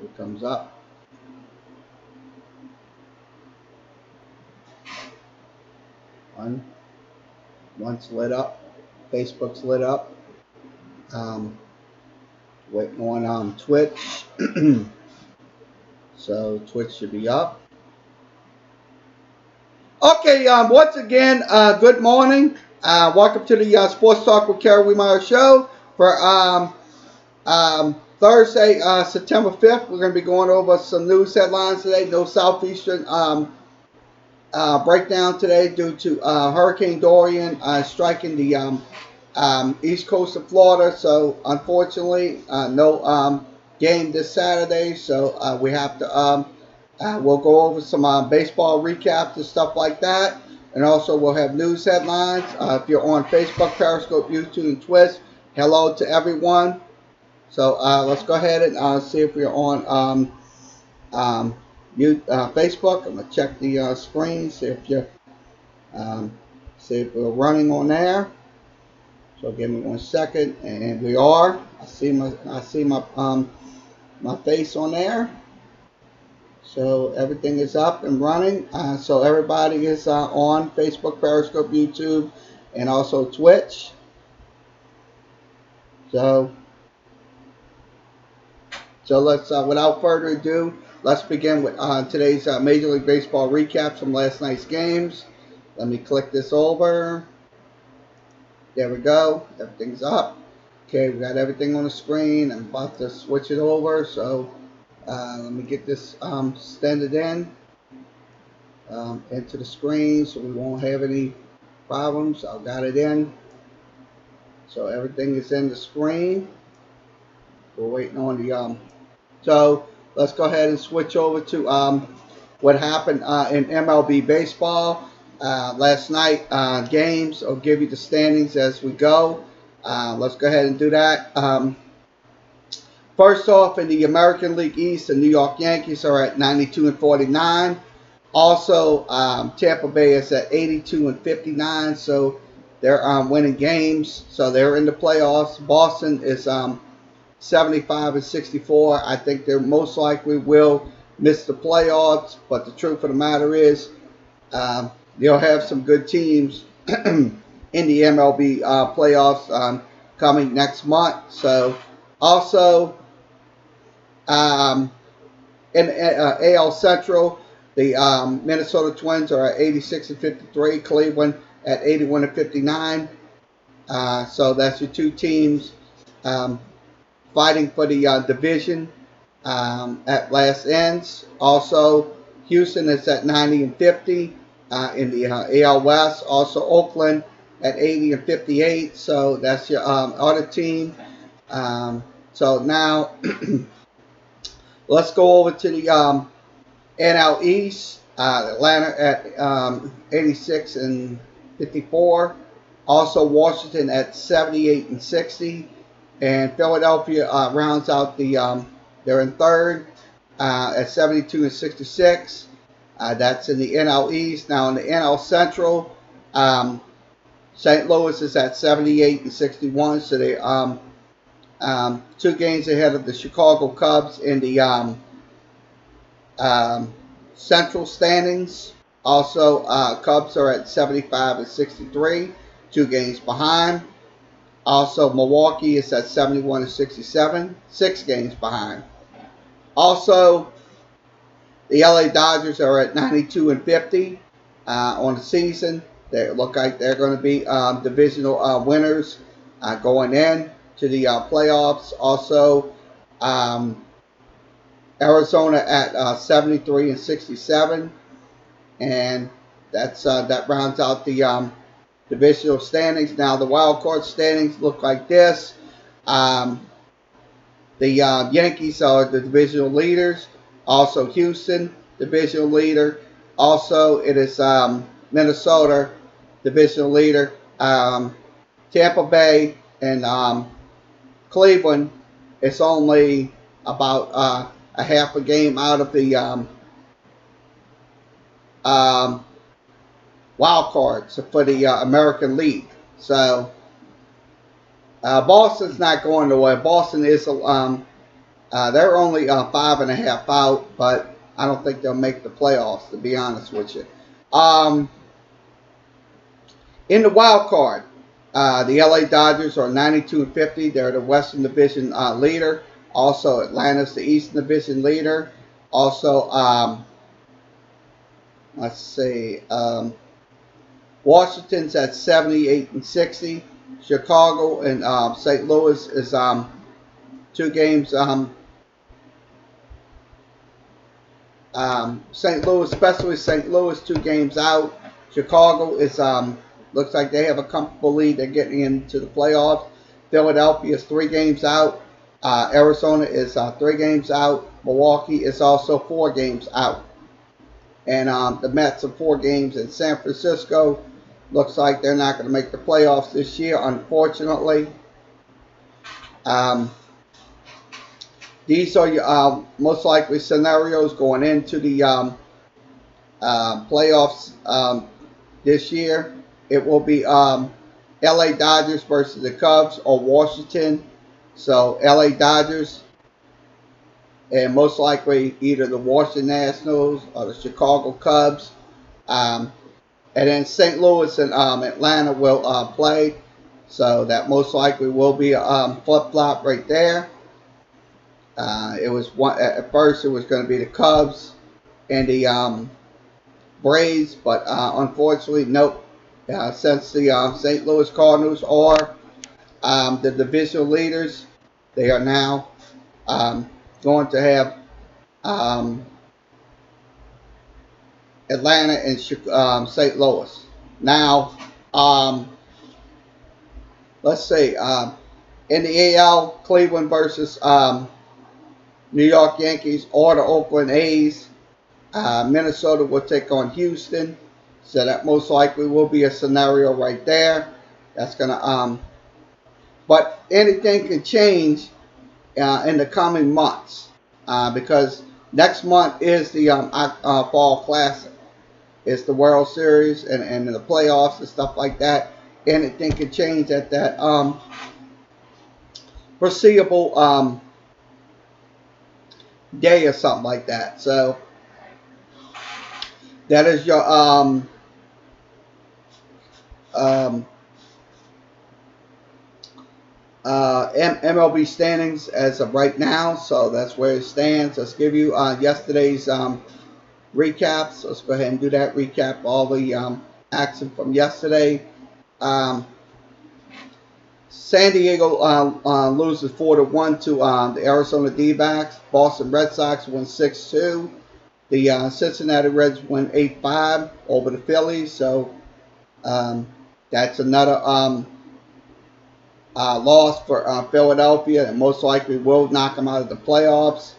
it comes up. Once lit up. Facebook's lit up. Waiting on Twitch. So Twitch should be up. Okay, once again, good morning. Welcome to the Sports Talk with Kerry Wehmeyer show for Thursday, September 5th. We're going to be going over some news headlines today. No Southeastern breakdown today due to Hurricane Dorian striking the east coast of Florida. So, unfortunately, no game this Saturday. So, we have to, we'll go over some baseball recaps and stuff like that. And also, we'll have news headlines. If you're on Facebook, Periscope, YouTube, and Twitch, hello to everyone. So, let's go ahead and see if we're on Facebook. I'm going to check the screen, see if we're running on there. So give me 1 second, and we are. I see my face on there. So everything is up and running. So everybody is on Facebook, Periscope, YouTube, and also Twitch. So let's, without further ado, let's begin with today's Major League Baseball recaps from last night's games. Let me click this over. There we go. Everything's up. Okay, we got everything on the screen. I'm about to switch it over. So let me get this extended in into the screen so we won't have any problems. I got it in. So everything is in the screen. We're waiting on the so let's go ahead and switch over to what happened in MLB baseball last night. Games. I'll give you the standings as we go. Let's go ahead and do that. First off, in the American League East, the New York Yankees are at 92 and 49. Also, Tampa Bay is at 82 and 59. So they're winning games. So they're in the playoffs. Boston is 75 and 64. I think they most likely will miss the playoffs. But the truth of the matter is, they'll have some good teams in the MLB playoffs coming next month. So also in AL Central, the Minnesota Twins are at 86 and 53. Cleveland at 81 and 59. So that's your two teams fighting for the division at last ends. Also, Houston is at 90 and 50 in the AL West. Also, Oakland at 80 and 58. So that's your other team. So now let's go over to the NL East. Atlanta at 86 and 54. Also, Washington at 78 and 60. And Philadelphia rounds out the, they're in third at 72 and 66. That's in the NL East. Now in the NL Central, St. Louis is at 78 and 61. So they 2 games ahead of the Chicago Cubs in the Central standings. Also, Cubs are at 75 and 63, 2 games behind. Also, Milwaukee is at 71 and 67, 6 games behind. Also, the LA Dodgers are at 92 and 50 on the season. They look like they're going to be divisional winners going in to the playoffs. Also, Arizona at 73 and 67, and that rounds out the divisional standings. Now the wild card standings look like this. The Yankees are the divisional leaders. Also Houston, divisional leader. Also it is Minnesota, divisional leader. Tampa Bay and Cleveland, it's only about a half a game out of the wild cards for the American League. So Boston's not going away. Boston is They're only 5.5 out, but I don't think they'll make the playoffs, to be honest with you. Um, in the wild card, the LA Dodgers are 92-50. They're the Western Division leader. Also, Atlanta's the Eastern Division leader. Also, let's see, Washington's at 78-60. Chicago and St. Louis is 2 games. St. Louis, especially St. Louis, 2 games out. Chicago is looks like they have a comfortable lead. They're getting into the playoffs. Philadelphia is 3 games out. Arizona is 3 games out. Milwaukee is also 4 games out. And the Mets are 4 games. And San Francisco looks like they're not going to make the playoffs this year, unfortunately. Um, these are your most likely scenarios going into the playoffs this year. It will be LA Dodgers versus the Cubs or Washington. So LA Dodgers and most likely either the Washington Nationals or the Chicago Cubs. Um, and then St. Louis and Atlanta will play. So that most likely will be a flip-flop right there. It was at first it was going to be the Cubs and the Braves, but unfortunately, nope. Since the St. Louis Cardinals are the divisional leaders, they are now going to have Atlanta and St. Louis. Now, let's see. In the AL, Cleveland versus New York Yankees or the Oakland A's. Minnesota will take on Houston. So that most likely will be a scenario right there. That's going to, but anything can change in the coming months because next month is the Fall Classic. It's the World Series and the playoffs and stuff like that. Anything can change at that foreseeable day or something like that. So that is your um, MLB standings as of right now. So that's where it stands. Let's give you yesterday's recaps. Let's go ahead and do that. Recap all the action from yesterday. San Diego loses 4-1 to the Arizona D-backs. Boston Red Sox win 6-2. The Cincinnati Reds win 8-5 over the Phillies. So that's another loss for Philadelphia, and most likely will knock them out of the playoffs.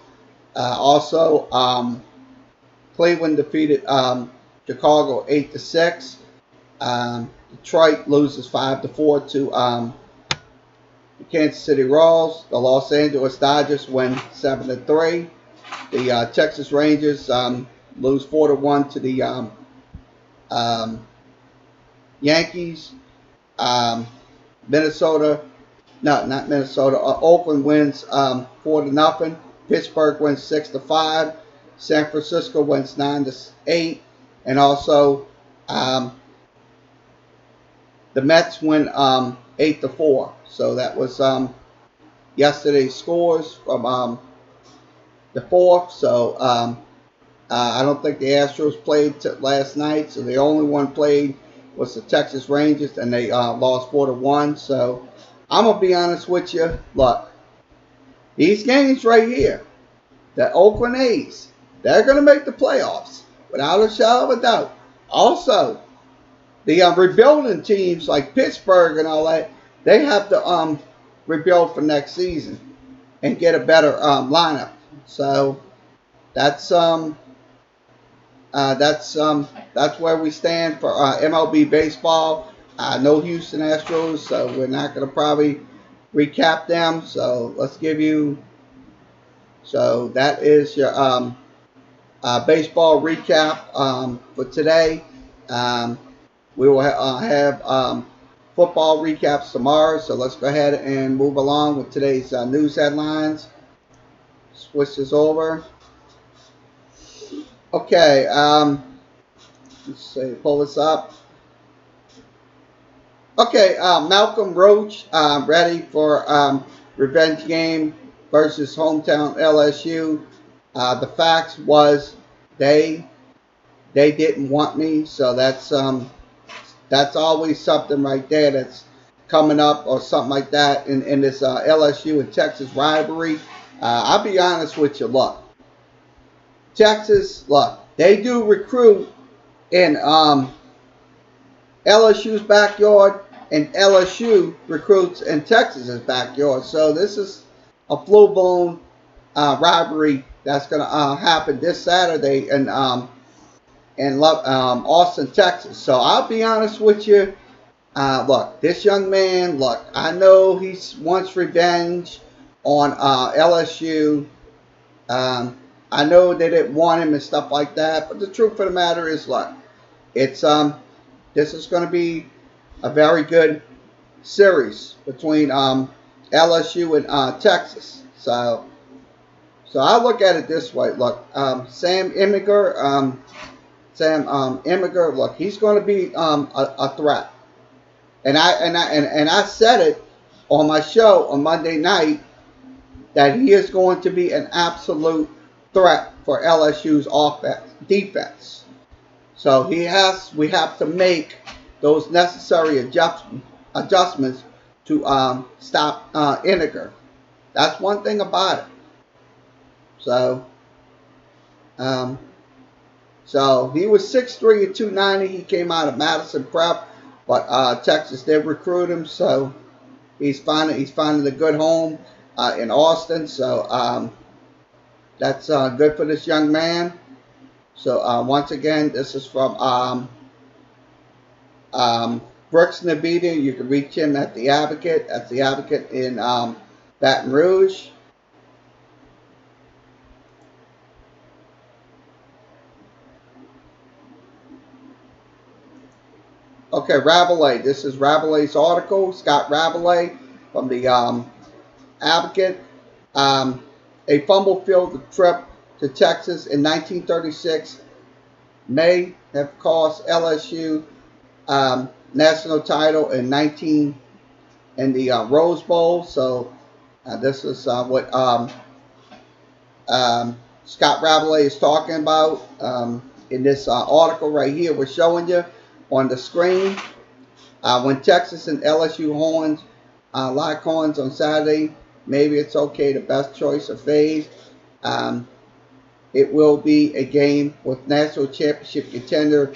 Also, Cleveland defeated Chicago 8-6. Detroit loses 5-4 to the Kansas City Royals. The Los Angeles Dodgers win 7-3. The Texas Rangers lose 4-1 to the Yankees. Minnesota, no, not Minnesota. Oakland wins 4-0. Pittsburgh wins 6-5. San Francisco wins 9-8, and also the Mets win 8-4. So that was yesterday's scores from the fourth. So I don't think the Astros played last night. So the only one played was the Texas Rangers, and they lost 4-1. So I'm gonna be honest with you. Look, these games right here, the Oakland A's, they're gonna make the playoffs without a shadow of a doubt. Also, the rebuilding teams like Pittsburgh and all that, they have to rebuild for next season and get a better lineup. So that's where we stand for MLB baseball. No Houston Astros, so we're not going to probably recap them. So let's give you. So that is your baseball recap for today. We will have football recaps tomorrow. So let's go ahead and move along with today's news headlines. Switch this over. Okay, let's see, pull this up. Okay, Malcolm Roach ready for revenge game versus hometown LSU. The facts was they didn't want me, so that's always something right there that's coming up or something like that in this LSU and Texas rivalry. I'll be honest with you. Look, Texas, look, they do recruit in LSU's backyard, and LSU recruits in Texas's backyard. So this is a full-blown rivalry that's going to happen this Saturday in Austin, Texas. So I'll be honest with you. Look, this young man, look, I know he wants revenge on LSU. I know they didn't want him and stuff like that, but the truth of the matter is, look, it's this is going to be a very good series between LSU and Texas. So I look at it this way. Look, Sam Emiger, look, he's going to be a threat. And I said it on my show on Monday night that he is going to be an absolute threat for LSU's defense. So we have to make those necessary adjustments to stop Iniger. That's one thing about it. So he was 6'3" and 290. He came out of Madison Prep, but Texas did recruit him, so he's finding a good home in Austin. So that's good for this young man. So once again, this is from Brooks Nabita. You can reach him at The Advocate. That's The Advocate in Baton Rouge. Okay, Rabelais. This is Rabelais' article. Scott Rabelais from The Advocate. A fumble-filled trip to Texas in 1936 may have cost LSU national title in the Rose Bowl. So this is what Scott Rabelais is talking about in this article right here. We're showing you on the screen. When Texas and LSU lock horns on Saturday, maybe it's okay. The best choice of phase. It will be a game with national championship contender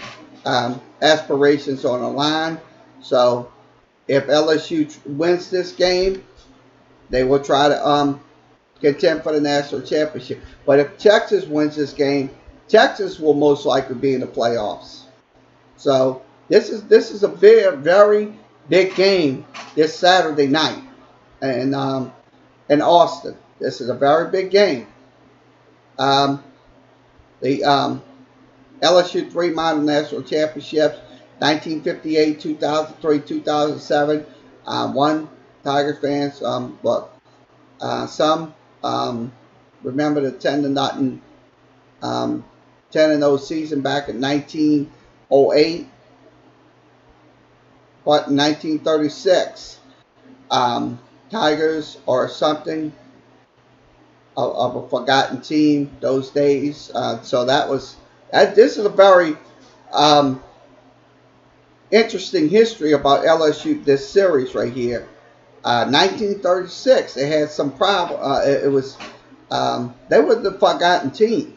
aspirations on the line. So if LSU wins this game, they will try to contend for the national championship. But if Texas wins this game, Texas will most likely be in the playoffs. So this is a very big game this Saturday night in Austin. This is a very big game. The LSU 3 modern national championships, 1958, 2003, 2007. One Tigers fans, look, some remember the 10-0 season back in 1908. But in 1936, Tigers are something of a forgotten team those days. So this is a very interesting history about LSU. This series right here, 1936, they had some problem. It was they were the forgotten team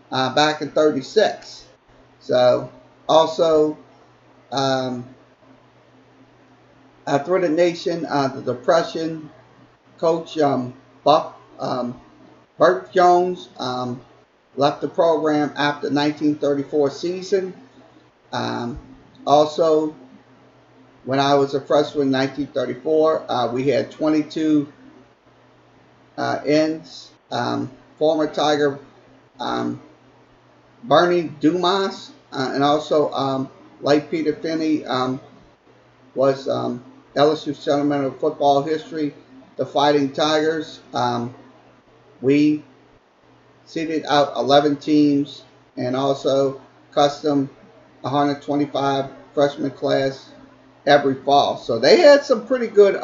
back in '36. So also. Through the nation, the Depression, Coach Burt Jones left the program after the 1934 season. Also, when I was a freshman in 1934, we had 22 ends. Former Tiger Bernie Dumas and also like Peter Finney was LSU sentimental football history, the Fighting Tigers. We seeded out 11 teams and also custom 125 freshman class every fall. So they had some pretty good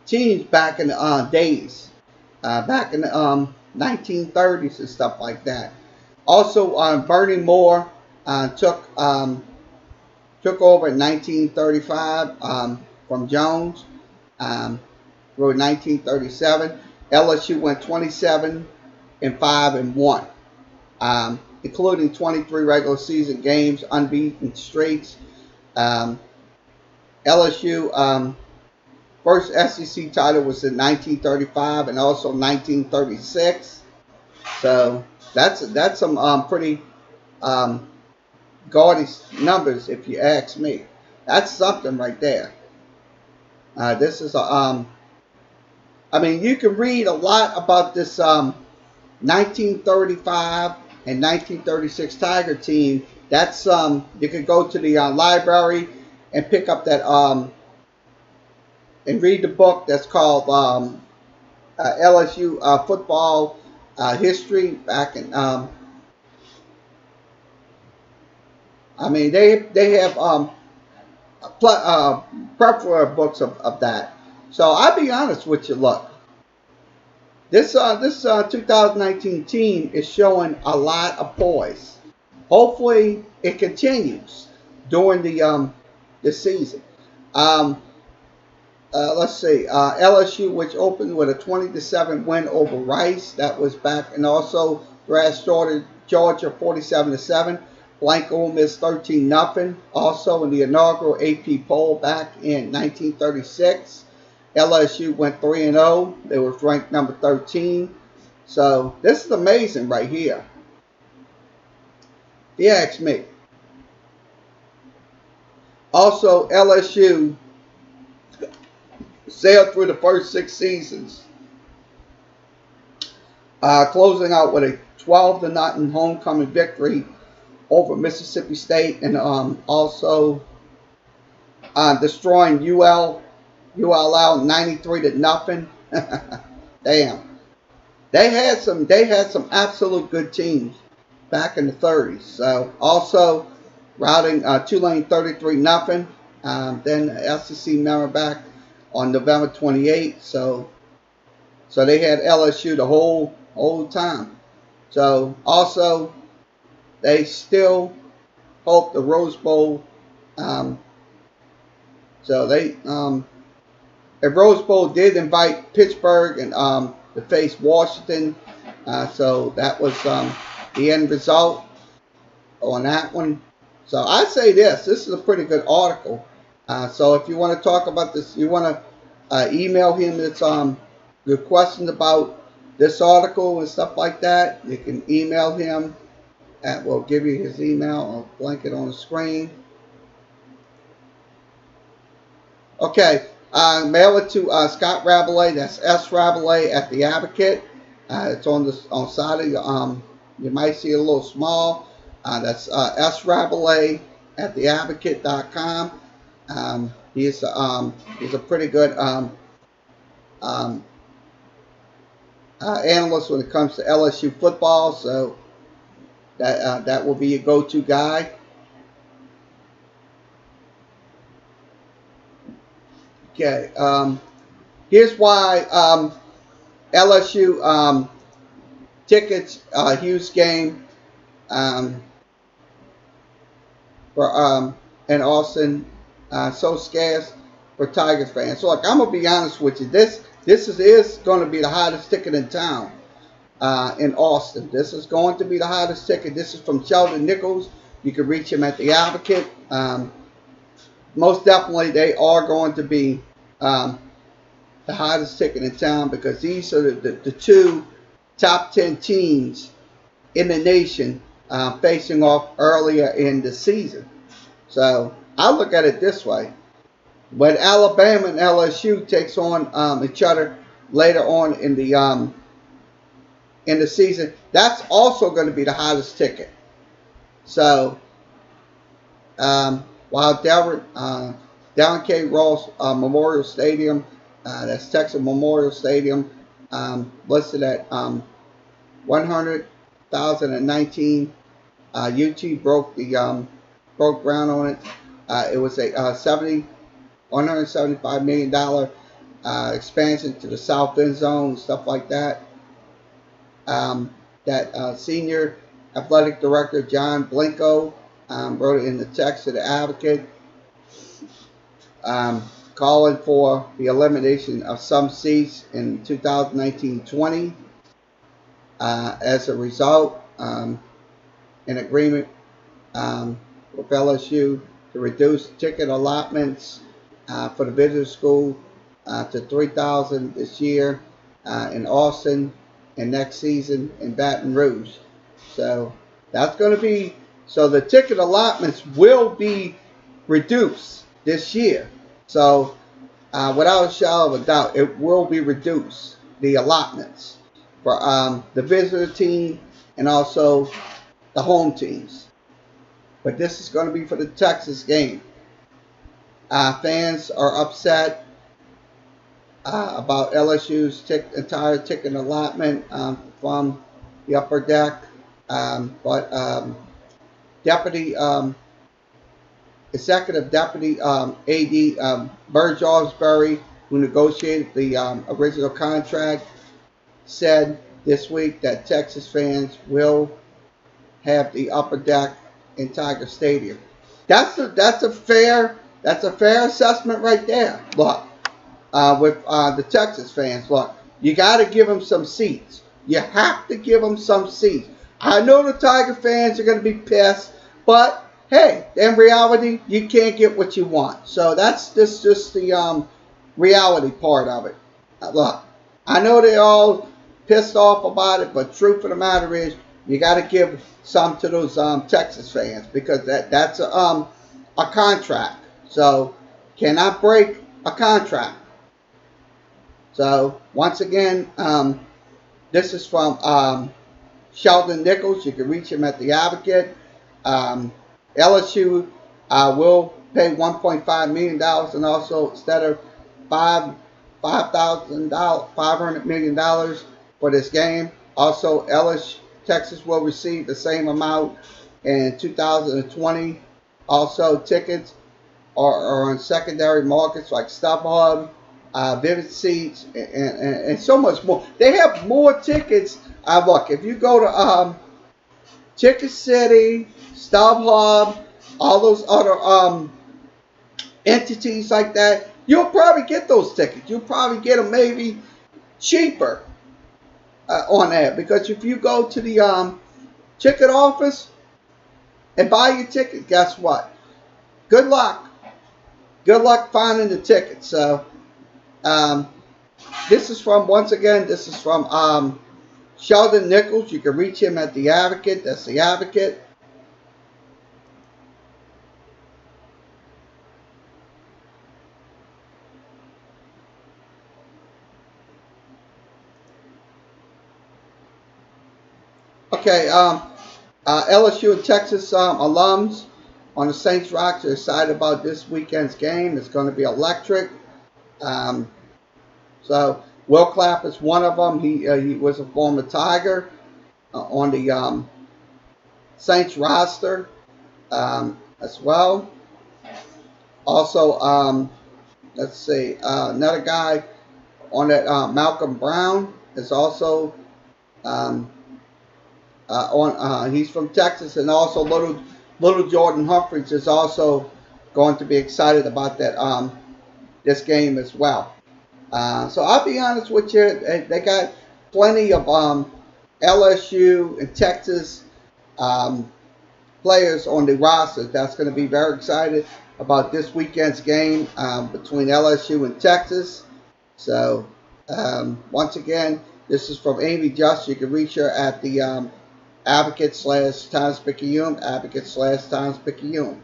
teams back in the days, back in the 1930s and stuff like that. Also, Bernie Moore took over in 1935 from Jones through 1937. LSU went 27 and 5-1, including 23 regular season games, unbeaten streaks. Um, LSU first SEC title was in 1935 and also 1936. So that's some pretty um, gaudy numbers, if you ask me. That's something right there. This is a I mean, you can read a lot about this 1935 and 1936 Tiger team. That's you could go to the library and pick up that and read the book that's called LSU football history back in. I mean, they have plethora of books of that. So I'll be honest with you. Look, this 2019 team is showing a lot of poise. Hopefully, it continues during the season. Um, let's see, LSU, which opened with a 20-7 win over Rice, that was back, and also thrashed Georgia 47-7. Blank Ole Miss 13-0. Also in the inaugural AP poll back in 1936, LSU went 3-0. They were ranked number 13. So this is amazing right here. If you ask me. Also, LSU sailed through the first 6 seasons, closing out with a 12-0 homecoming victory over Mississippi State, and also destroying ULL 93-0. Damn, they had some absolute good teams back in the 30s. So also routing Tulane 33-0. Then the SEC member back on November 28th. So they had LSU the whole time. So also they still hope the Rose Bowl. So they the Rose Bowl did invite Pittsburgh and to face Washington. So that was the end result on that one. So I say this is a pretty good article. So if you want to talk about this, you want to email him your questions about this article and stuff like that, you can email him we'll give you his email. I'll blank it on the screen. Okay, mail it to Scott Rabelais. That's S. Rabelais at the Advocate. It's on the side of your, you might see it a little small. That's S. Rabelais at theadvocate.com. He's a pretty good analyst when it comes to LSU football. So that will be your go-to guy. Okay. Here's why LSU tickets, huge game for in Austin, so scarce for Tigers fans. So look, I'm gonna be honest with you. This is going to be the hottest ticket in town in Austin. This is going to be the hottest ticket. This is from Sheldon Nichols. You can reach him at the Advocate. Most definitely, they are going to be the hottest ticket in town because these are the two top 10 teams in the nation facing off earlier in the season. So I look at it this way. When Alabama and LSU takes on each other later on in the season, that's also going to be the hottest ticket. So while Darren K. Ross Memorial Stadium, that's Texas Memorial Stadium, listed at 100,019. UT broke ground on it. It was a $175 million expansion to the south end zone, stuff like that. That senior athletic director John Blanco wrote it in the text to the Advocate, um, calling for the elimination of some seats in 2019-20. As a result, an agreement with LSU to reduce ticket allotments for the visitor school to 3,000 this year in Austin, and next season in Baton Rouge. So that's going to be, so the ticket allotments will be reduced this year. So without a shadow of a doubt, it will be reduced, the allotments for the visitor team and also the home teams. But this is going to be for the Texas game. Fans are upset about LSU's entire ticket allotment from the upper deck. But Deputy Executive Deputy AD Burge Osbury, who negotiated the original contract, said this week that Texas fans will have the upper deck in Tiger Stadium. That's a fair assessment right there. Look, with the Texas fans, look, you got to give them some seats. You have to give them some seats. I know the Tiger fans are going to be pissed, but hey, in reality, you can't get what you want. So that's just the reality part of it. Look, I know they're all pissed off about it, but truth of the matter is, you got to give some to those Texas fans, because that's a contract. So cannot break a contract. So once again, this is from Sheldon Nichols. You can reach him at the Advocate. LSU will pay $1.5 million, and also instead of $500 million for this game, also Texas will receive the same amount in 2020. Also, tickets are on secondary markets like StubHub, Vivid Seats, and so much more. They have more tickets. Look, if you go to Ticket City, StubHub, all those other entities like that, you'll probably get those tickets. You'll probably get them maybe cheaper on that, because if you go to the ticket office and buy your ticket, guess what? Good luck. Good luck finding the ticket. So this is from, once again, this is from Sheldon Nichols. You can reach him at the Advocate. That's the Advocate. Okay, LSU and Texas alums on the Saints Rocks are excited about this weekend's game. It's going to be electric. So Will Clapp is one of them. He was a former Tiger on the Saints roster as well. Also, let's see, another guy on that, Malcolm Brown, is also he's from Texas, and also little Jordan Humphries is also going to be excited about that this game as well. So I'll be honest with you, they got plenty of LSU and Texas players on the roster that's going to be very excited about this weekend's game between LSU and Texas. So once again, this is from Amy Just. You can reach her at the Advocate/Times-Picayune, Advocate/Times-Picayune.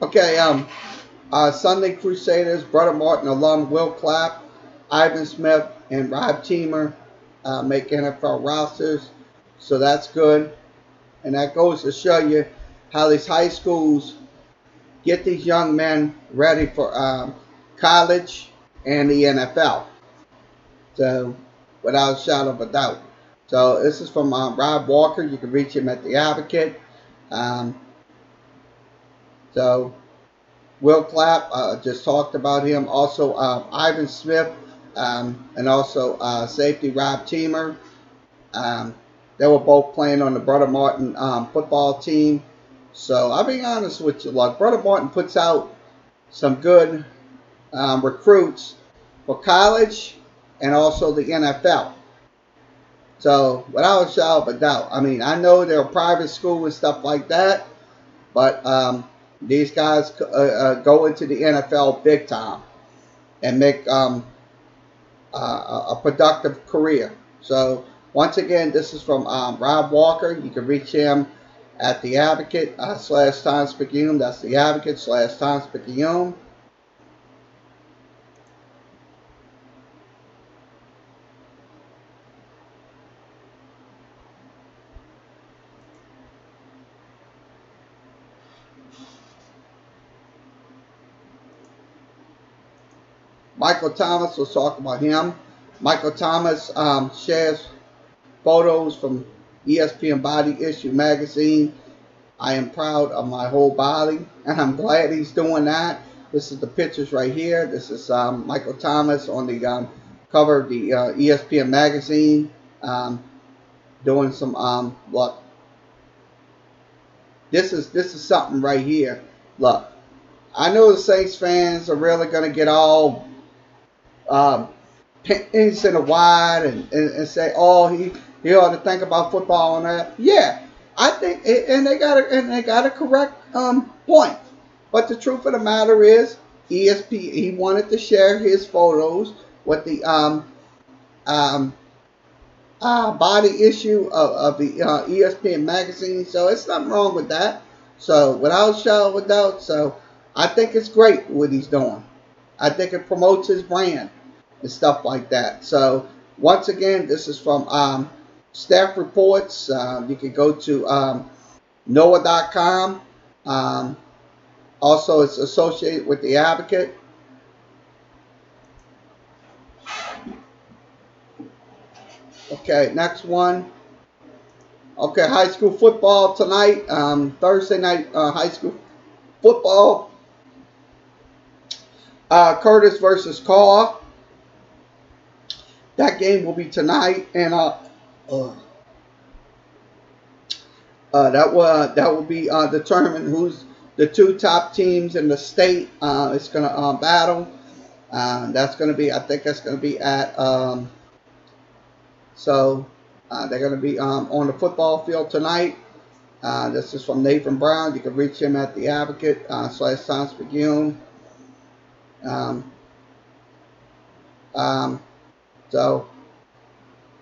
Okay, Sunday Crusaders, Brother Martin alum Will Clapp, Ivan Smith, and Rob Teamer make NFL rosters. So that's good. And that goes to show you how these high schools get these young men ready for college and the NFL. So, without a shadow of a doubt. So, this is from Rob Walker. You can reach him at The Advocate. Um, so, Will Clapp, just talked about him. Also, Ivan Smith, and also safety Rob Teamer. Um, they were both playing on the Brother Martin football team. So I'll be honest with you, like Brother Martin puts out some good recruits for college and also the NFL. So without a shadow of a doubt, I mean, I know they're a private school and stuff like that, but these guys go into the NFL big time and make a productive career. So once again, this is from Rob Walker. You can reach him at The Advocate / Times Picayune. That's The Advocate / Times Picayune. Michael Thomas, we'll talk about him. Michael Thomas shares photos from ESPN Body Issue magazine. I am proud of my whole body, and I'm glad he's doing that. This is the pictures right here. This is Michael Thomas on the cover of the ESPN magazine, doing some look. This is something right here. Look, I know the Saints fans are really gonna get all um, pins in the wide and say, oh, he ought to think about football and that. Yeah, I think, and they got a correct point. But the truth of the matter is, ESP he wanted to share his photos with the um, body issue of the ESPN magazine. So it's nothing wrong with that. So without a shadow of a doubt, so I think it's great what he's doing. I think it promotes his brand and stuff like that. So once again, this is from Staff Reports. You can go to NOAA.com. Also, it's associated with The Advocate. Okay, next one. Okay, high school football tonight. Thursday night high school football. Curtis versus Carr. That game will be tonight, and that will be determine who's the two top teams in the state. It's going to battle. That's going to be, I think that's going to be at so they're going to be on the football field tonight. This is from Nathan Brown. You can reach him at The Advocate / Times Picayune. So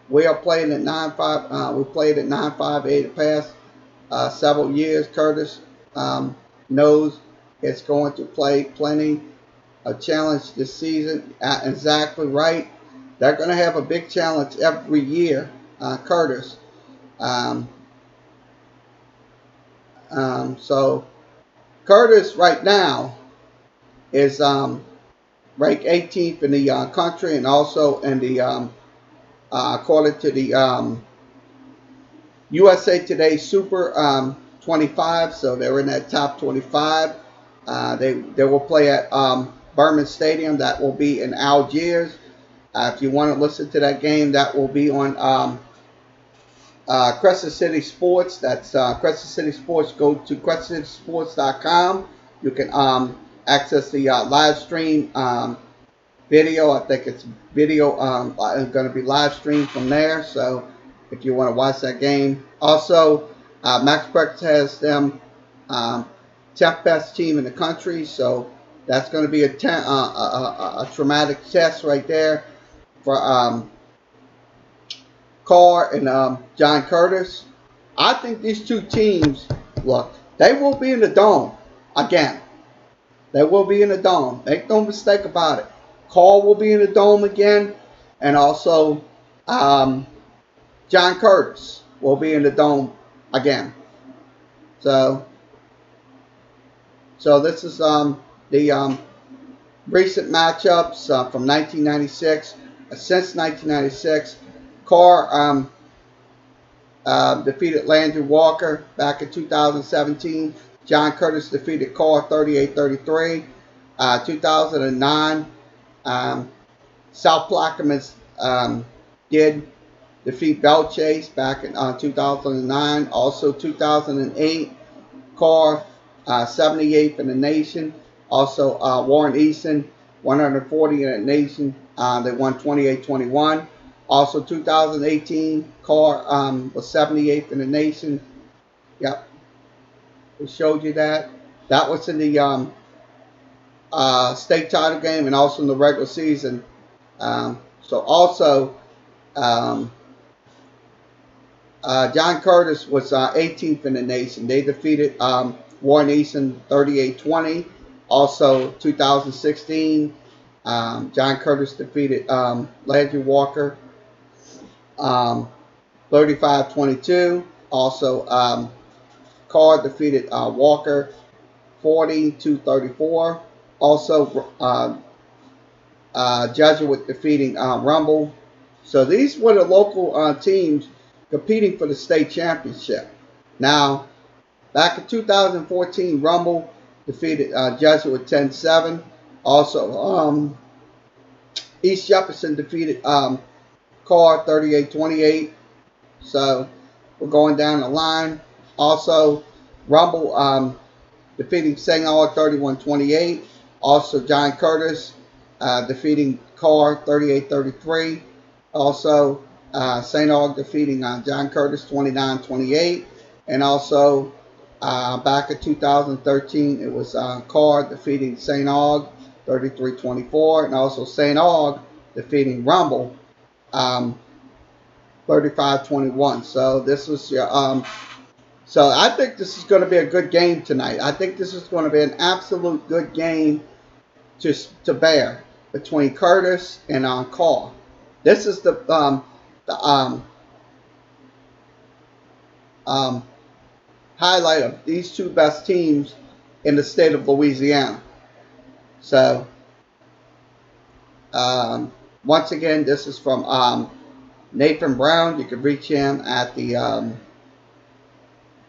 we are playing at 9-5. We played at 9-5-8 the past several years. Curtis knows it's going to play plenty of challenge this season. Exactly right. They're going to have a big challenge every year, Curtis. So Curtis right now is ranked 18th in the country, and also in the according to the USA Today Super 25. So they're in that top 25. They will play at Berman Stadium. That will be in Algiers. If you want to listen to that game, that will be on Crescent City Sports. That's Crescent City Sports. Go to crescentcitysports.com. You can access the live stream video. I think it's video going to be live streamed from there. So if you want to watch that game. Also, Max Prex has them 10th best team in the country. So that's going to be a traumatic test right there for Carr and John Curtis. I think these two teams, look, they will be in the dome again. They will be in the dome. Make no mistake about it. Carl will be in the dome again, and also John Curtis will be in the dome again. So, this is the recent matchups from 1996. Since 1996, Carr defeated Landry Walker back in 2017. John Curtis defeated Carr 38-33. 2009, South Plaquemines did defeat Bell Chase back in 2009. Also 2008, Carr 78th in the nation. Also Warren Easton 140 in the nation. They won 28-21. Also 2018, Carr was 78th in the nation. Yep, we showed you that. That was in the state title game and also in the regular season. So also, um, John Curtis was 18th in the nation. They defeated Warren Easton 38-20. Also, 2016, John Curtis defeated Landry Walker 35-22. Also, Carr defeated Walker 40-34. Also, Jesuit defeating Rumble. So these were the local teams competing for the state championship. Now, back in 2014, Rumble defeated Jesuit 10-7. Also, East Jefferson defeated Carr 38-28. So we're going down the line. Also, Rumble defeating St. Aug 31-28. Also, John Curtis defeating Carr 38-33. Also, St. Aug defeating John Curtis 29-28. And also, back in 2013, it was Carr defeating St. Aug 33-24. And also St. Aug defeating Rumble 35-21. So this was your so I think this is going to be a good game tonight. I think this is going to be an absolute good game to bear between Curtis and Carr. This is the highlight of these two best teams in the state of Louisiana. So once again, this is from Nathan Brown. You can reach him at the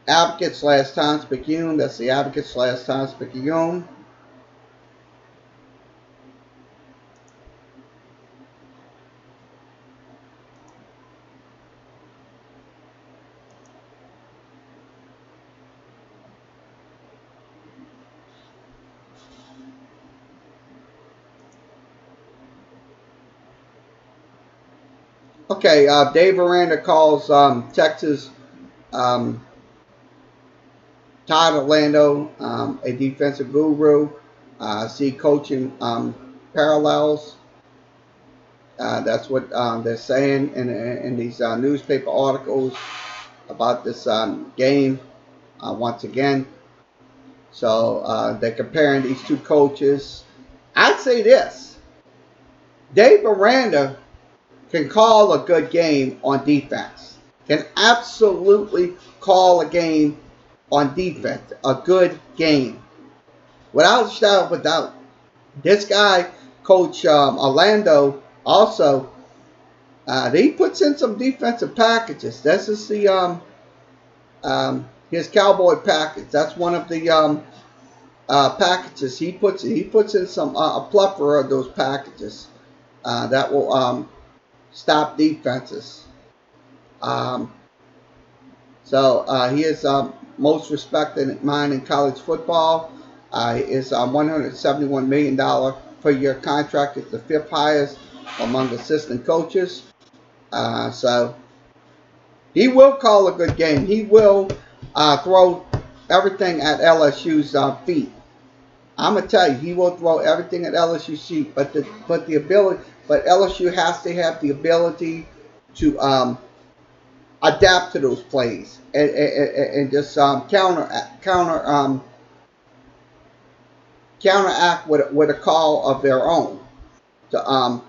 Advocate/Times-Picayune. That's the Advocate/Times-Picayune. Okay, Dave Aranda calls Texas Todd Orlando a defensive guru. See coaching parallels. That's what they're saying in these newspaper articles about this game once again. So they're comparing these two coaches. I'd say this. Dave Aranda can call a good game on defense. Can absolutely call a game on defense. A good game. Without a shadow of a doubt. This guy, Coach Orlando, also, he puts in some defensive packages. This is the his cowboy package. That's one of the packages he puts in. He puts in some a plethora of those packages that will stop defenses. So he is most respected mind in college football. He is $171 million per year contract. It's the 5th highest among assistant coaches. So he will call a good game. He will throw everything at LSU's feet. I'm gonna tell you, he will throw everything at LSU's feet. But LSU has to have the ability to adapt to those plays and just counter counteract with a call of their own to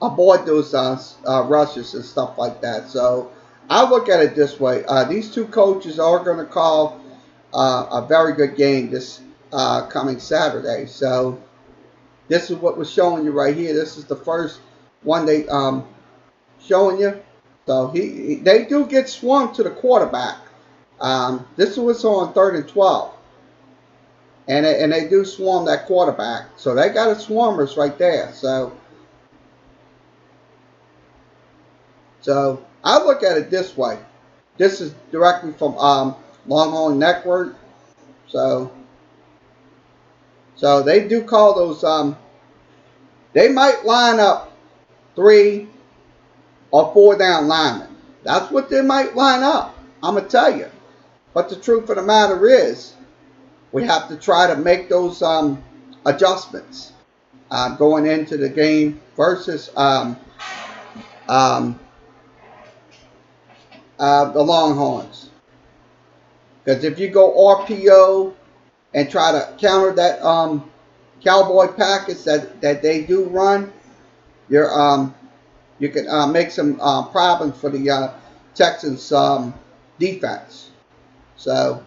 avoid those rushes and stuff like that. So I look at it this way: these two coaches are going to call a very good game this coming Saturday. So this is what we're showing you right here. This is the first one they showing you. So they do get swung to the quarterback. This was on 3rd and 12, and they do swarm that quarterback. So they got a swarmers right there. So I look at it this way. This is directly from Longhorn Network. So they do call those. They might line up 3 or 4 down linemen. That's what they might line up. I'm gonna tell you. But the truth of the matter is, we have to try to make those adjustments going into the game versus the Longhorns. Because if you go RPO and try to counter that cowboy package that they do run, you can make some problems for the Texans defense. So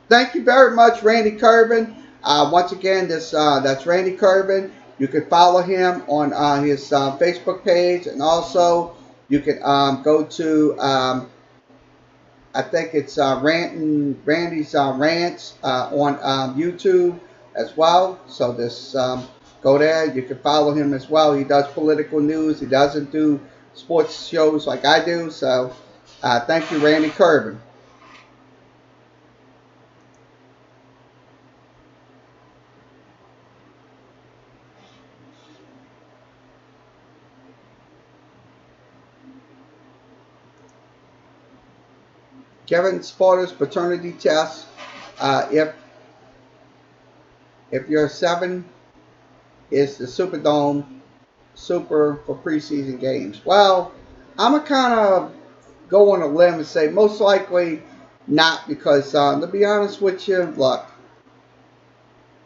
thank you very much, Randy Kervin. Once again, that's Randy Kervin. You can follow him on his Facebook page, and also you can go to I think it's Randy's Rants on YouTube as well. So this go there. You can follow him as well. He does political news. He doesn't do sports shows like I do. So thank you, Randy Kervin. Kevin Sparta's paternity test. If you're 7, is the Superdome super for preseason games? Well, I'm gonna kind of go on a limb and say most likely not, because to be honest with you, look,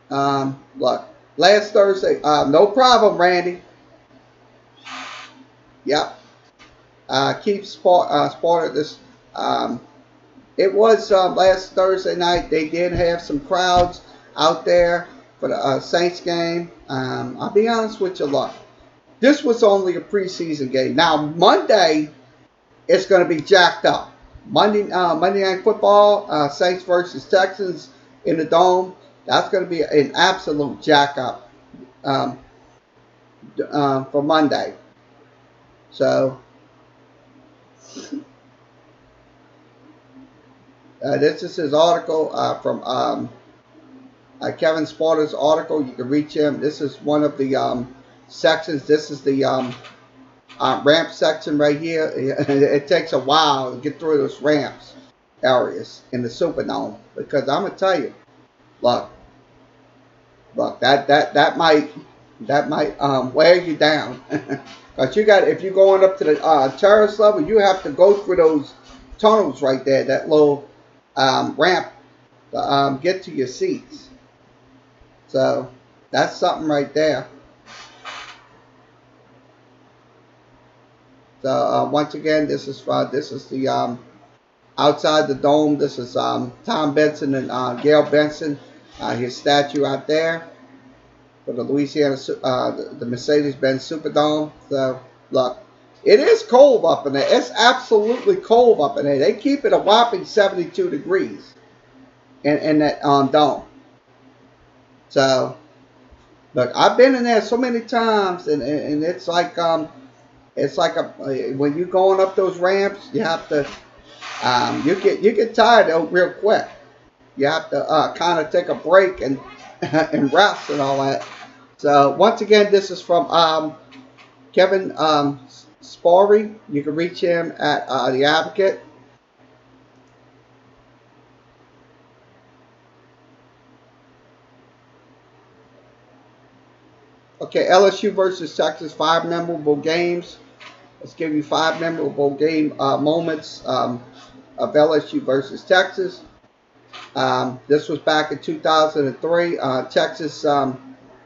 last Thursday, no problem, Randy. Yep. Keep Sparta this. It was last Thursday night. They did have some crowds out there for the Saints game. I'll be honest with you, look, this was only a preseason game. Now Monday, it's going to be jacked up. Monday Night Football, Saints versus Texans in the Dome. That's going to be an absolute jack up for Monday. So this is his article from Kevin Sparta's article. You can reach him. This is one of the sections. This is the ramp section right here. It takes a while to get through those ramps areas in the Superdome, because I'm gonna tell you, look, that might wear you down. Because if you're going up to the terrace level, you have to go through those tunnels right there, that little ramp to get to your seats. So that's something right there. So once again, this is the outside the dome. This is Tom Benson and Gail Benson, his statue out there for the Louisiana, the Mercedes-Benz Superdome. So look, it is cold up in there. It's absolutely cold up in there. They keep it a whopping 72 degrees in that dome. So look, I've been in there so many times, and it's like when you're going up those ramps, you have to you get tired real quick. You have to kind of take a break and and rest and all that. So once again, this is from Kevin Sparry. You can reach him at The Advocate. Okay, LSU versus Texas, 5 memorable games. Let's give you 5 memorable game moments of LSU versus Texas. This was back in 2003. Texas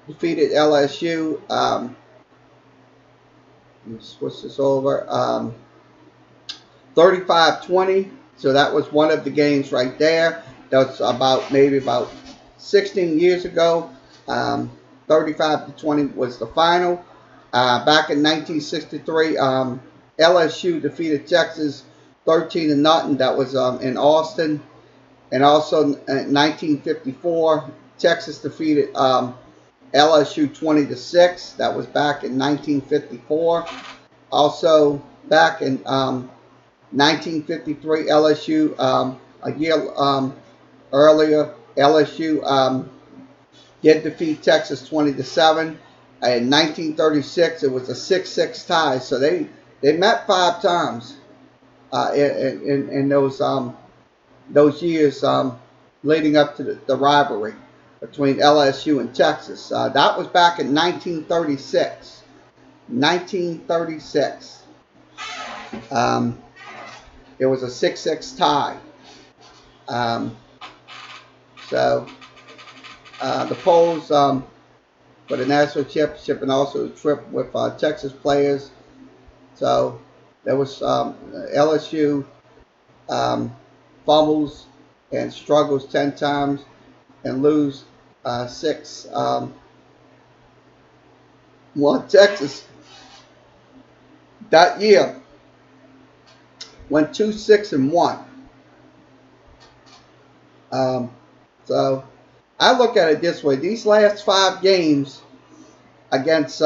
defeated LSU. Let me switch this over. 35-20. So that was one of the games right there. That's maybe about 16 years ago. 35-20 was the final. Back in 1963, LSU defeated Texas 13-0. That was in Austin. And also in 1954, Texas defeated LSU 20-6. That was back in 1954. Also back in 1953, LSU, a year earlier, LSU did defeat Texas 20-7. In 1936, it was a 6-6 tie. So they met 5 times in those years leading up to the rivalry between LSU and Texas. That was back in 1936. 1936. It was a 6-6 tie. So the polls for the national championship and also the trip with Texas players. So there was LSU fumbles and struggles 10 times and lose 6. Texas that year went 2-6-1. So I look at it this way: these last 5 games against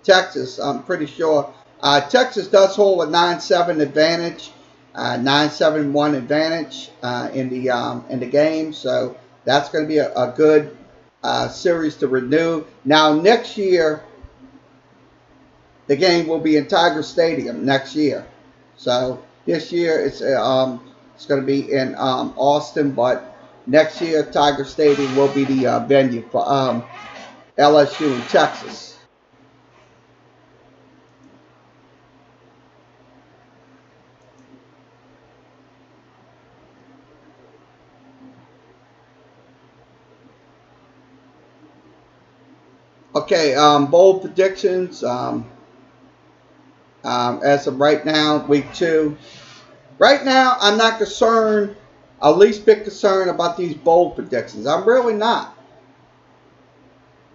Texas, I'm pretty sure Texas does hold a 9-7 advantage, 9-7-1 advantage in the game. So that's going to be a good series to renew. Now next year, the game will be in Tiger Stadium next year. So this year it's going to be in Austin, but next year Tiger Stadium will be the venue for LSU in Texas. Okay, bold predictions. As of right now, week 2. Right now, I'm not concerned, at least bit concerned about these bold predictions. I'm really not.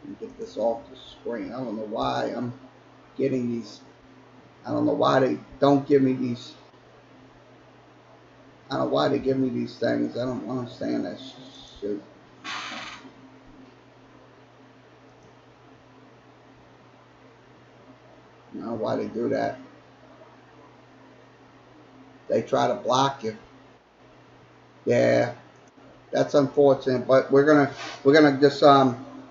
Let me get this off the screen. I don't know why I'm getting these. I don't know why they don't give me these. I don't know why they give me these things. I don't understand that shit. I don't know why they do that. They try to block you. Yeah, that's unfortunate. But we're gonna just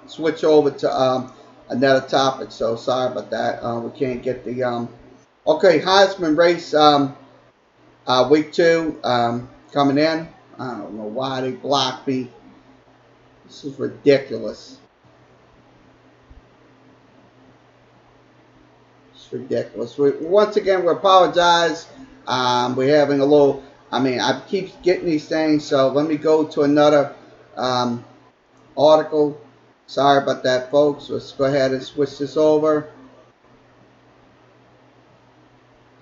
switch over to another topic. So sorry about that. We can't get the okay, Heisman race week 2 coming in. I don't know why they blocked me. This is ridiculous. It's ridiculous. Once again, we apologize. We're having a little. I mean, I keep getting these things. So let me go to another article. Sorry about that, folks. Let's go ahead and switch this over.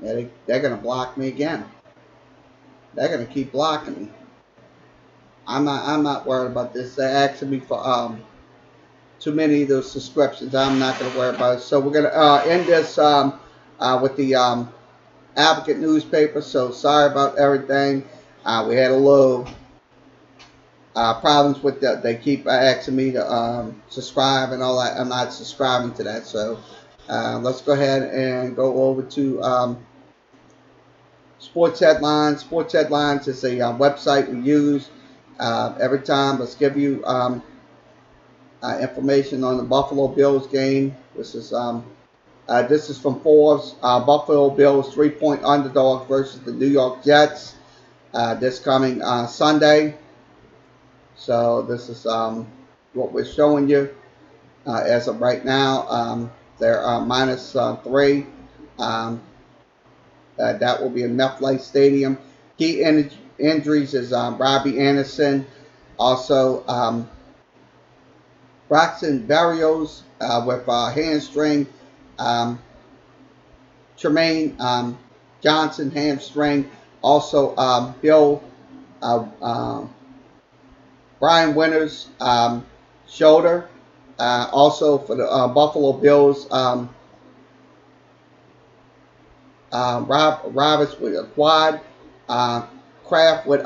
Yeah, they're going to block me again. They're going to keep blocking me. I'm not worried about this. They're asking me for too many of those subscriptions. I'm not going to worry about it. So we're going to end this with the Advocate newspaper. So sorry about everything. We had a little problems with that. They keep asking me to subscribe and all that. I'm not subscribing to that. So let's go ahead and go over to Sports Headlines. Sports Headlines is a website we use every time. Let's give you information on the Buffalo Bills game. This is from Forbes. Buffalo Bills 3-point underdog versus the New York Jets this coming Sunday. So this is what we're showing you as of right now. They're -3. That will be in MetLife Stadium. key injuries is Robbie Anderson, also Braxton Berrios with hamstring, Tremaine Johnson hamstring, also Bill Brian Winters shoulder, also for the Buffalo Bills. Roberts with a quad, Kraft with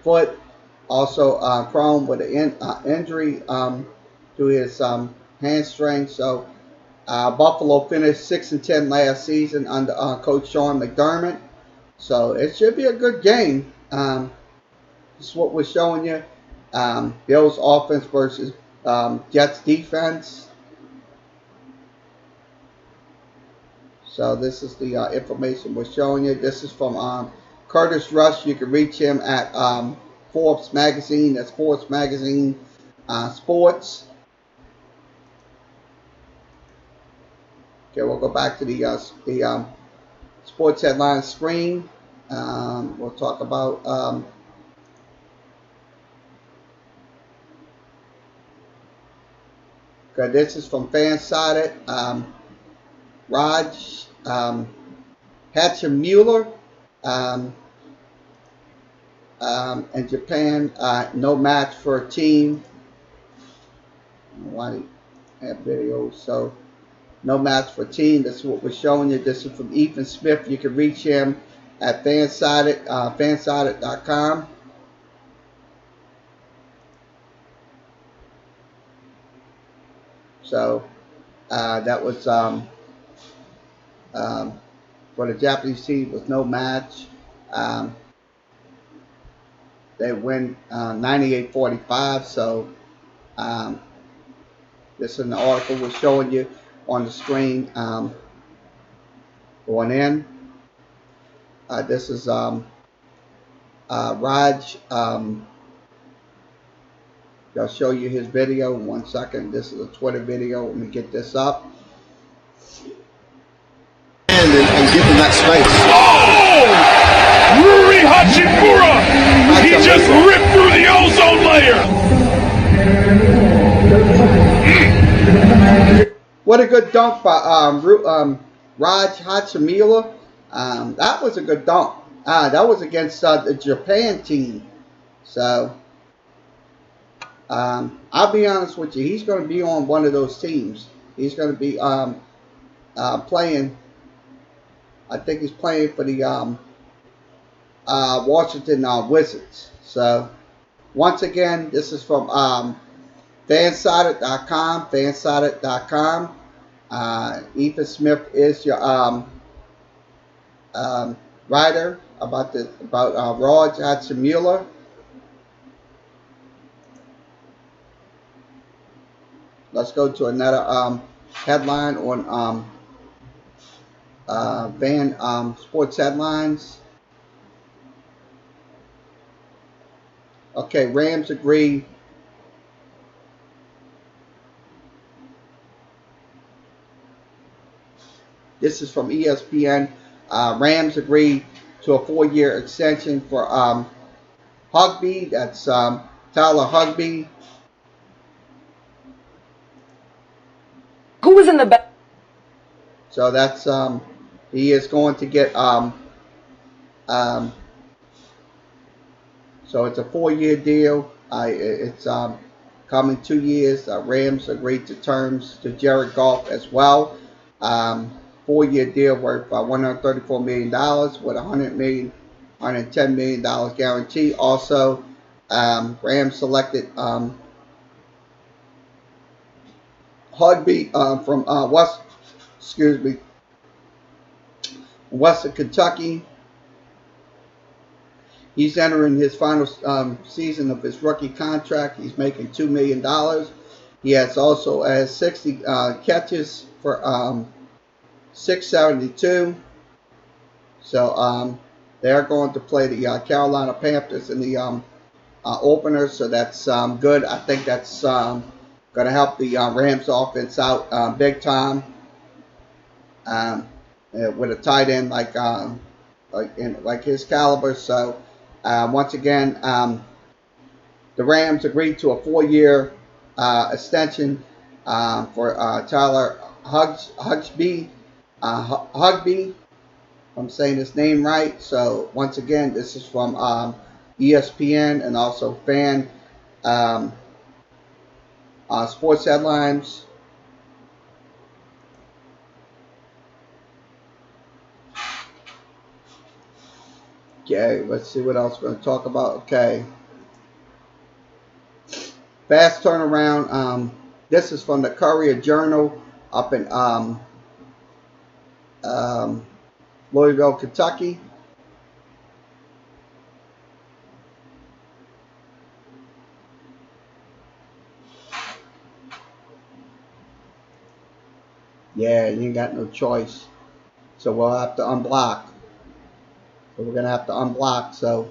foot, also Chrome with an injury to his hamstring. So Buffalo finished 6-10 last season under Coach Sean McDermott. So it should be a good game. This is what we're showing you. Bills offense versus Jets defense. So this is the information we're showing you. This is from Curtis Rush. You can reach him at Forbes Magazine. That's Forbes Magazine Sports. Okay, we'll go back to the sports headline screen. We'll talk about okay, this is from Fansided. Raj Hachimura in Japan, no match for a team. Why have videos? So no match for a team. This is what we're showing you. This is from Ethan Smith. You can reach him at fansided.com. So that was for the Japanese team with no match. They win 98-45. So this is an article we're showing you on the screen going in. This is Raj. I'll show you his video in 1 second. This is a Twitter video. Let me get this up. And give him that space. Oh! Ruri Hachimura! He just ripped through the ozone layer! What a good dunk by Raj Hachimura. That was a good dunk. That was against the Japan team. So I'll be honest with you. He's going to be on one of those teams. He's going to be playing. I think he's playing for the Washington Wizards. So once again, this is from fansided.com. Fansided.com. Ethan Smith is your writer about Raj Hachimura. Let's go to another headline on Van Sports Headlines. Okay, Rams agree. This is from ESPN. Rams agree to a 4-year extension for Hugby. That's Tyler Hugby. Who was in the back? So that's he is going to get so it's a 4-year deal. It's coming 2 years. Rams agreed to terms to Jared Goff as well. 4-year deal worth $134 million with $110 million guarantee. Also, Rams selected Hugby from Western Kentucky. He's entering his final season of his rookie contract. He's making $2 million. He also has 60 catches for $672. So they're going to play the Carolina Panthers in the opener. So that's good. I think that's going to help the Rams offense out big time with a tight end like his caliber. So Once again, the Rams agreed to a 4-year extension for Tyler Hugsby. Hugby, if I'm saying his name right. So once again, this is from ESPN and also Fan um, Sports Headlines. Okay, let's see what else we're going to talk about. Okay. Fast turnaround. This is from the Courier Journal up in um, Louisville, Kentucky. Yeah, you ain't got no choice. So we'll have to unblock. So we're going to have to unblock. So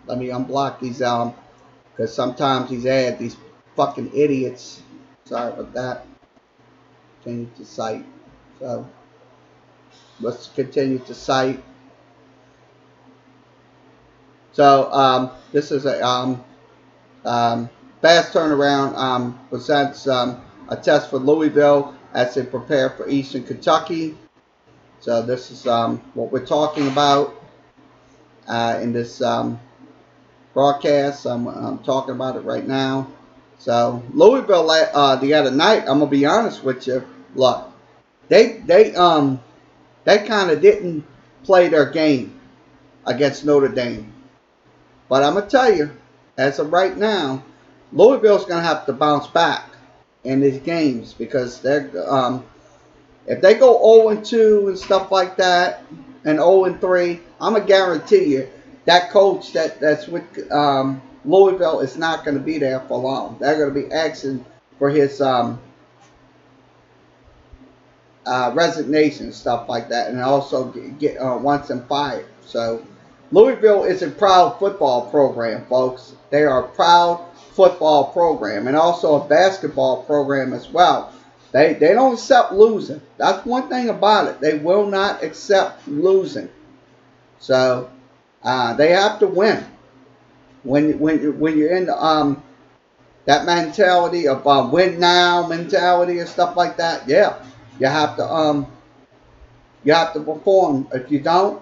let me unblock these because sometimes these fucking idiots. Sorry about that. Continue to cite. So let's continue to cite. So this is a fast turnaround presents a test for Louisville as they prepare for Eastern Kentucky. So this is what we're talking about in this broadcast. I'm talking about it right now. So Louisville the other night, I'm gonna be honest with you. Look, they kind of didn't play their game against Notre Dame. But I'm gonna tell you, as of right now, Louisville's gonna have to bounce back in these games because they're if they go 0-2 and stuff like that, and 0-3, I'm gonna guarantee you that coach that's with Louisville is not gonna be there for long. They're gonna be asking for his resignation and stuff like that, and also get wants him fired. So Louisville is a proud football program, folks. They are a proud football program and also a basketball program as well. They don't accept losing. That's one thing about it. They will not accept losing. So they have to win. When you're in that mentality of win now mentality and stuff like that, yeah, you have to perform. If you don't,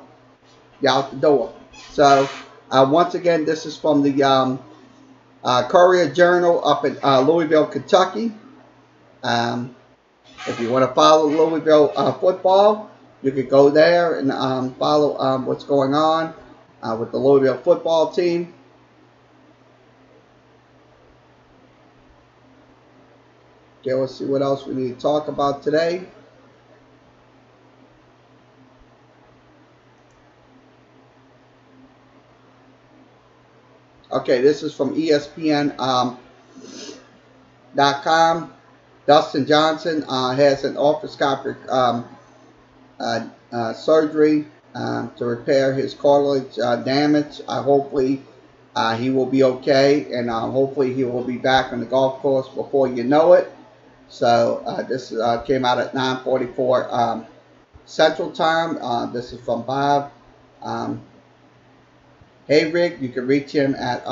you're out the door. So once again, this is from the Courier Journal up in Louisville, Kentucky. If you want to follow Louisville football, you could go there and follow what's going on with the Louisville football team. Okay, let's see what else we need to talk about today. Okay, this is from ESPN.com. Dustin Johnson has an arthroscopic surgery to repair his cartilage damage. Hopefully he will be okay, and hopefully he will be back on the golf course before you know it. So this came out at 9:44 Central Time. This is from Bob Hayrig. You can reach him at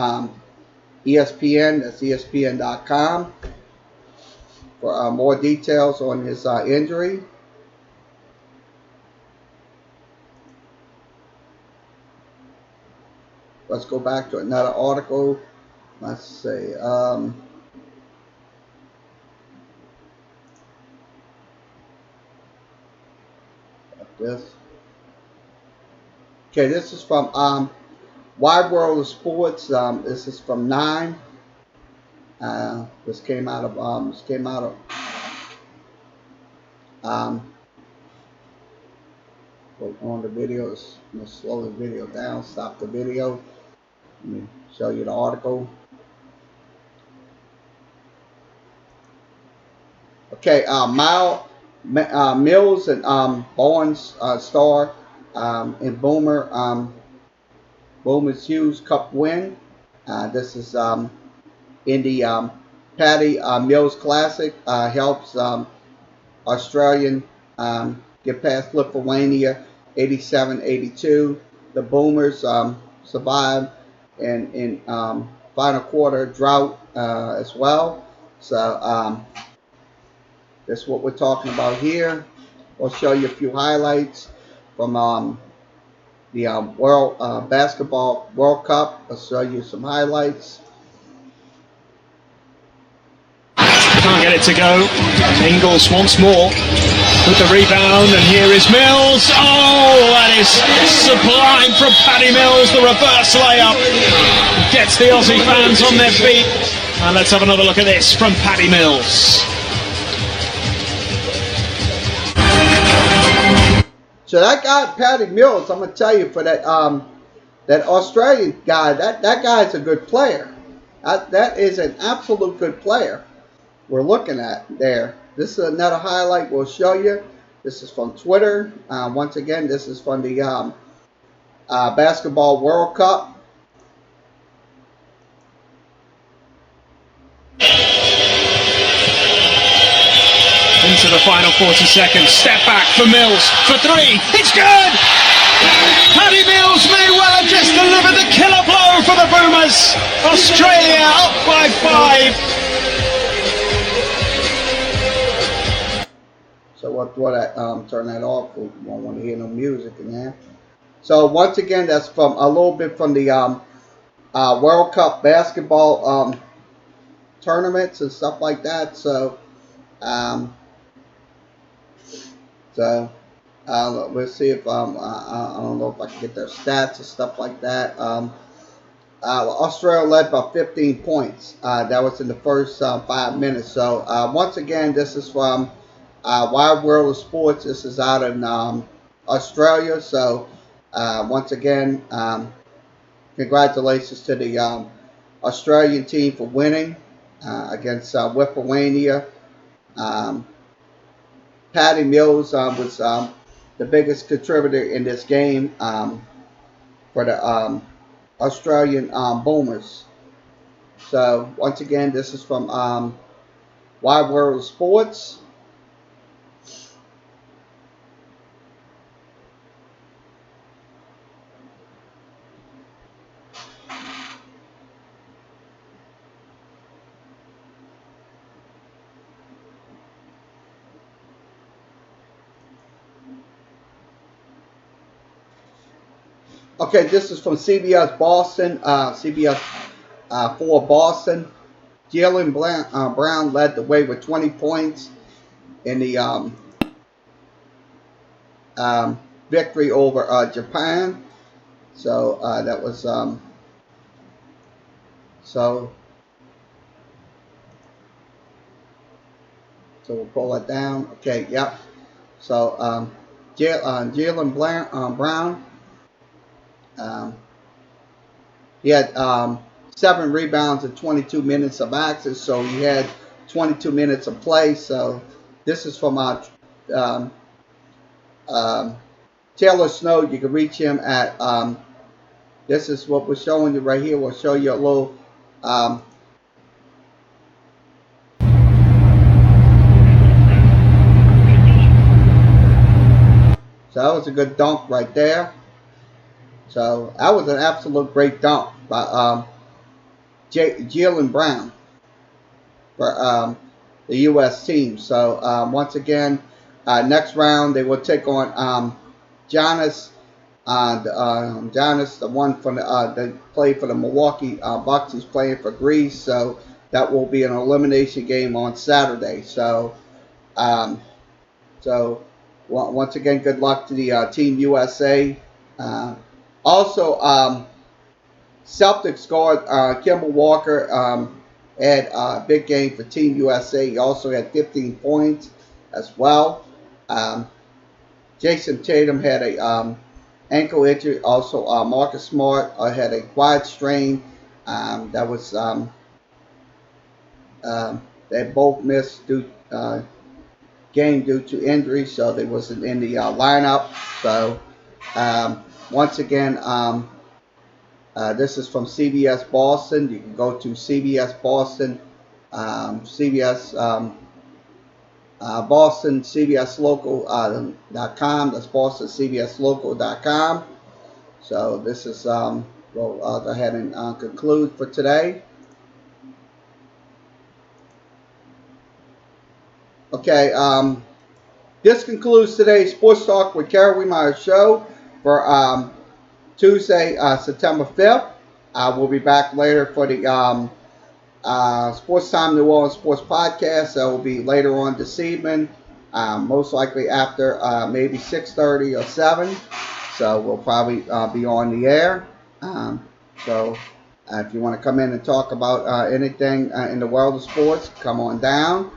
ESPN. That's ESPN.com for more details on his injury. Let's go back to another article. Let's see. This. Okay, this is from Wide World of Sports. This is from 9. This came out of on the videos. I'm gonna slow the video down. Stop the video. Let me show you the article. Okay, Mills and Bowens star in Boomer's Hughes Cup win. This is in the Paddy Mills Classic. Helps Australian get past Lithuania 87-82. The Boomers survived in final quarter drought as well. So that's what we're talking about here. We'll show you a few highlights from the World Basketball World Cup. I'll show you some highlights. Can't get it to go. Ingles once more with the rebound, and here is Mills. Oh, that is sublime from Paddy Mills. The reverse layup gets the Aussie fans on their feet. And let's have another look at this from Paddy Mills. So that guy, Paddy Mills, I'm gonna tell you, for that that Australian guy, that guy's a good player. That is an absolute good player we're looking at there. This is another highlight we'll show you. This is from Twitter. Once again, this is from the Basketball World Cup. Into the final 40 seconds. Step back for Mills for three. It's good! Paddy Mills may well have just delivered the killer blow for the Boomers. Australia up by 5. So what turn that off? We won't want to hear no music in there. So once again, that's from a little bit from the World Cup basketball tournaments and stuff like that. So we'll see if I don't know if I can get their stats and stuff like that. Australia led by 15 points. That was in the first 5 minutes. So once again, this is from Wide World of Sports. This is out in Australia. So once again, congratulations to the Australian team for winning against Lithuania. Paddy Mills was the biggest contributor in this game for the Australian Boomers. So once again, this is from Wide World of Sports. Okay, this is from CBS Boston. CBS 4 Boston. Jaylen Brown led the way with 20 points in the victory over Japan. So that was so we'll pull it down. Okay, yep. So Jaylen Brown. He had 7 rebounds in 22 minutes of action, so he had 22 minutes of play. So this is from Taylor Snow. You can reach him at this is what we're showing you right here. We'll show you a little so that was a good dunk right there. So that was an absolute great dunk by Jaylen Brown for the U.S. team. So once again, next round they will take on Giannis. Giannis, the one from that played for the Milwaukee Bucks, he's playing for Greece. So that will be an elimination game on Saturday. So once again, good luck to the Team USA. Also, Celtics guard Kemba Walker had a big game for Team USA. He also had 15 points as well. Jason Tatum had a ankle injury. Also, Marcus Smart had a quad strain. That was they both missed game due to injury, so they wasn't in the lineup. So once again, this is from CBS Boston. You can go to CBS Boston, CBS Boston, CBSLocal.com. That's BostonCBSLocal.com. So this is we'll go ahead and conclude for today. Okay, this concludes today's Sports Talk with Kerry Wehmeyer show for Tuesday, September 5th. We'll be back later for the Sports Time New Orleans Sports Podcast. That will be later on this evening, most likely after maybe 6:30 or 7. So we'll probably be on the air. So if you want to come in and talk about anything in the world of sports, come on down.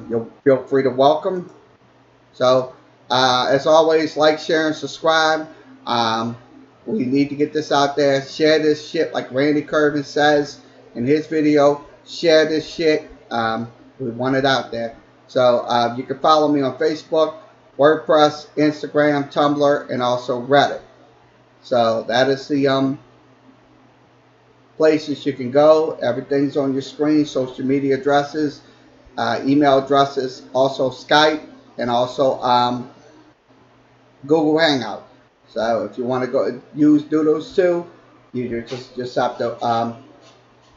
You'll feel free to welcome. So as always, like, share, and subscribe. Um, we need to get this out there. Share this shit like Randy Kervin says in his video. Share this shit. We want it out there. So you can follow me on Facebook, WordPress, Instagram, Tumblr, and also Reddit. So that is the places you can go. Everything's on your screen. Social media addresses, email addresses, also Skype, and also Google Hangout. So if you want to go do those two, you just have to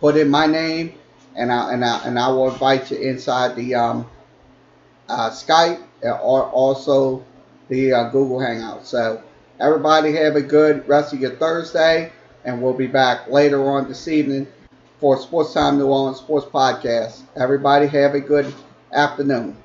put in my name, and I will invite you inside the Skype or also the Google Hangout. So everybody have a good rest of your Thursday, and we'll be back later on this evening for Sports Time New Orleans Sports Podcast. Everybody have a good afternoon.